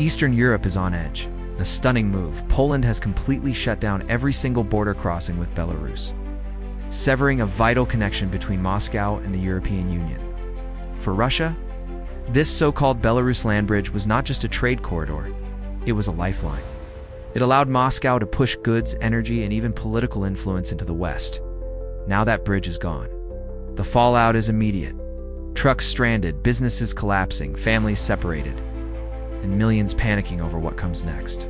Eastern Europe is on edge. A stunning move, Poland has completely shut down every single border crossing with Belarus, severing a vital connection between Moscow and the European Union. For Russia, this so-called Belarus land bridge was not just a trade corridor, it was a lifeline. It allowed Moscow to push goods, energy, and even political influence into the West. Now that bridge is gone. The fallout is immediate. Trucks stranded, businesses collapsing, families separated, and millions panicking over what comes next.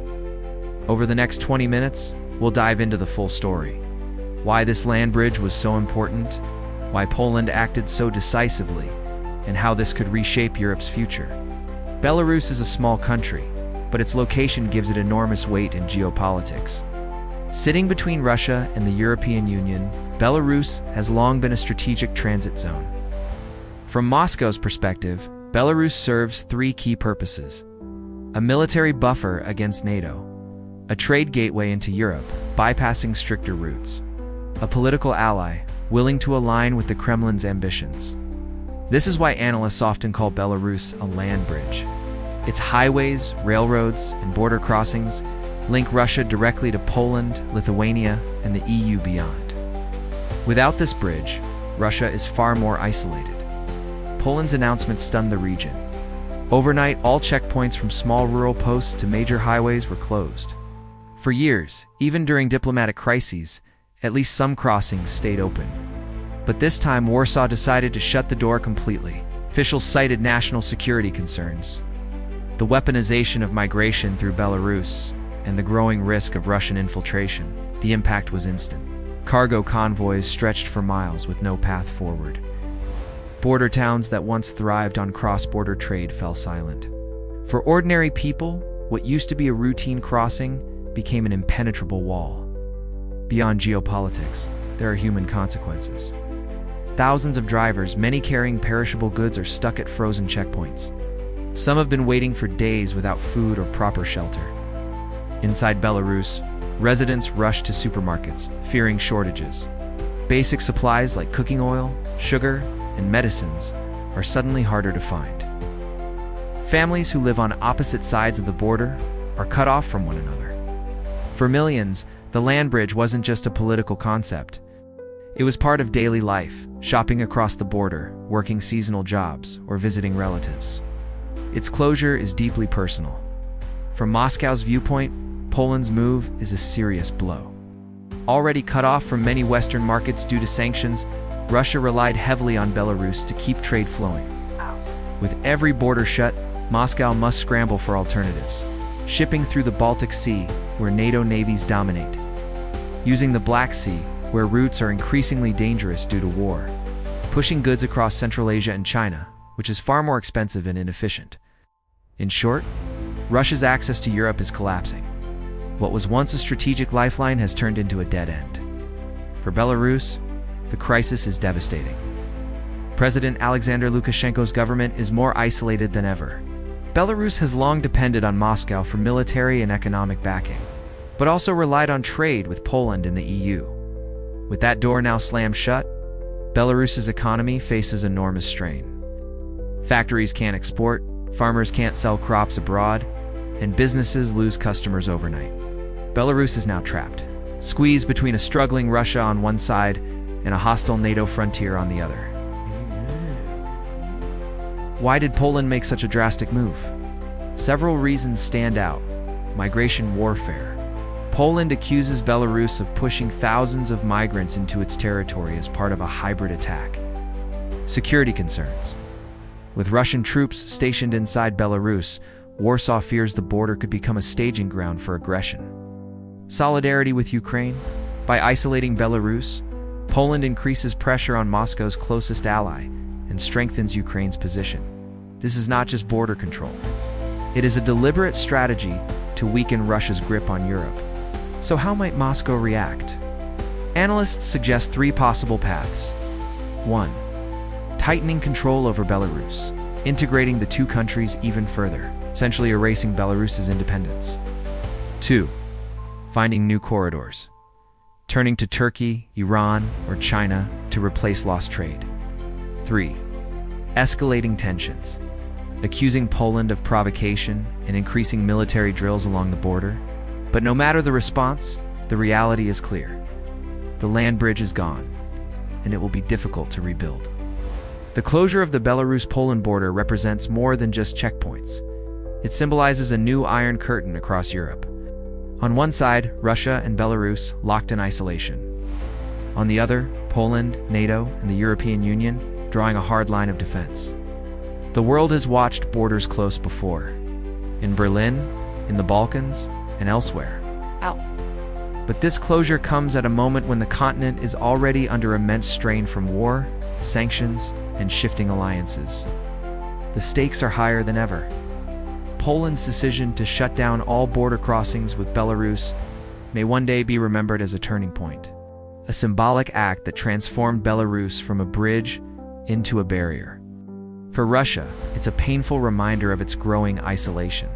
Over the next 20 minutes, we'll dive into the full story. Why this land bridge was so important, why Poland acted so decisively, and how this could reshape Europe's future. Belarus is a small country, but its location gives it enormous weight in geopolitics. Sitting between Russia and the European Union, Belarus has long been a strategic transit zone. From Moscow's perspective, Belarus serves three key purposes: a military buffer against NATO, a trade gateway into Europe, bypassing stricter routes, a political ally, willing to align with the Kremlin's ambitions. This is why analysts often call Belarus a land bridge. Its highways, railroads, and border crossings link Russia directly to Poland, Lithuania, and the EU beyond. Without this bridge, Russia is far more isolated. Poland's announcement stunned the region. Overnight, all checkpoints from small rural posts to major highways were closed. For years, even during diplomatic crises, at least some crossings stayed open. But this time, Warsaw decided to shut the door completely. Officials cited national security concerns, the weaponization of migration through Belarus, and the growing risk of Russian infiltration. The impact was instant. Cargo convoys stretched for miles with no path forward. Border towns that once thrived on cross-border trade fell silent. For ordinary people, what used to be a routine crossing became an impenetrable wall. Beyond geopolitics, there are human consequences. Thousands of drivers, many carrying perishable goods, are stuck at frozen checkpoints. Some have been waiting for days without food or proper shelter. Inside Belarus, residents rush to supermarkets, fearing shortages. Basic supplies like cooking oil, sugar, and medicines are suddenly harder to find. Families who live on opposite sides of the border are cut off from one another. For millions, the land bridge wasn't just a political concept. It was part of daily life, shopping across the border, working seasonal jobs, or visiting relatives. Its closure is deeply personal. From Moscow's viewpoint, Poland's move is a serious blow. Already cut off from many Western markets due to sanctions, Russia relied heavily on Belarus to keep trade flowing. With every border shut, Moscow must scramble for alternatives, shipping through the Baltic Sea, where NATO navies dominate, using the Black Sea, where routes are increasingly dangerous due to war, pushing goods across Central Asia and China, which is far more expensive and inefficient. In short, Russia's access to Europe is collapsing. What was once a strategic lifeline has turned into a dead end. For Belarus, the crisis is devastating. President Alexander Lukashenko's government is more isolated than ever. Belarus has long depended on Moscow for military and economic backing, but also relied on trade with Poland and the EU. With that door now slammed shut, Belarus's economy faces enormous strain. Factories can't export, farmers can't sell crops abroad, and businesses lose customers overnight. Belarus is now trapped, squeezed between a struggling Russia on one side and a hostile NATO frontier on the other. Why did Poland make such a drastic move? Several reasons stand out. Migration warfare. Poland accuses Belarus of pushing thousands of migrants into its territory as part of a hybrid attack. Security concerns. With Russian troops stationed inside Belarus, Warsaw fears the border could become a staging ground for aggression. Solidarity with Ukraine. By isolating Belarus, Poland increases pressure on Moscow's closest ally and strengthens Ukraine's position. This is not just border control. It is a deliberate strategy to weaken Russia's grip on Europe. So how might Moscow react? Analysts suggest three possible paths. 1. Tightening control over Belarus, integrating the two countries even further, essentially erasing Belarus's independence. 2. Finding new corridors, turning to Turkey, Iran, or China to replace lost trade. 3. Escalating tensions, accusing Poland of provocation and increasing military drills along the border. But no matter the response, the reality is clear. The land bridge is gone, and it will be difficult to rebuild. The closure of the Belarus-Poland border represents more than just checkpoints. It symbolizes a new Iron Curtain across Europe. On one side, Russia and Belarus locked in isolation. On the other, Poland, NATO, and the European Union drawing a hard line of defense. The world has watched borders close before, in Berlin, in the Balkans, and elsewhere. But this closure comes at a moment when the continent is already under immense strain from war, sanctions, and shifting alliances. The stakes are higher than ever. Poland's decision to shut down all border crossings with Belarus may one day be remembered as a turning point, a symbolic act that transformed Belarus from a bridge into a barrier. For Russia, it's a painful reminder of its growing isolation.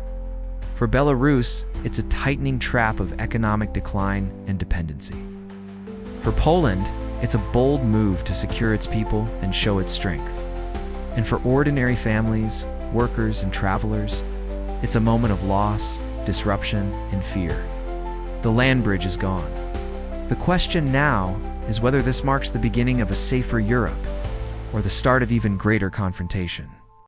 For Belarus, it's a tightening trap of economic decline and dependency. For Poland, it's a bold move to secure its people and show its strength. And for ordinary families, workers, and travelers, it's a moment of loss, disruption, and fear. The land bridge is gone. The question now is whether this marks the beginning of a safer Europe or the start of even greater confrontation.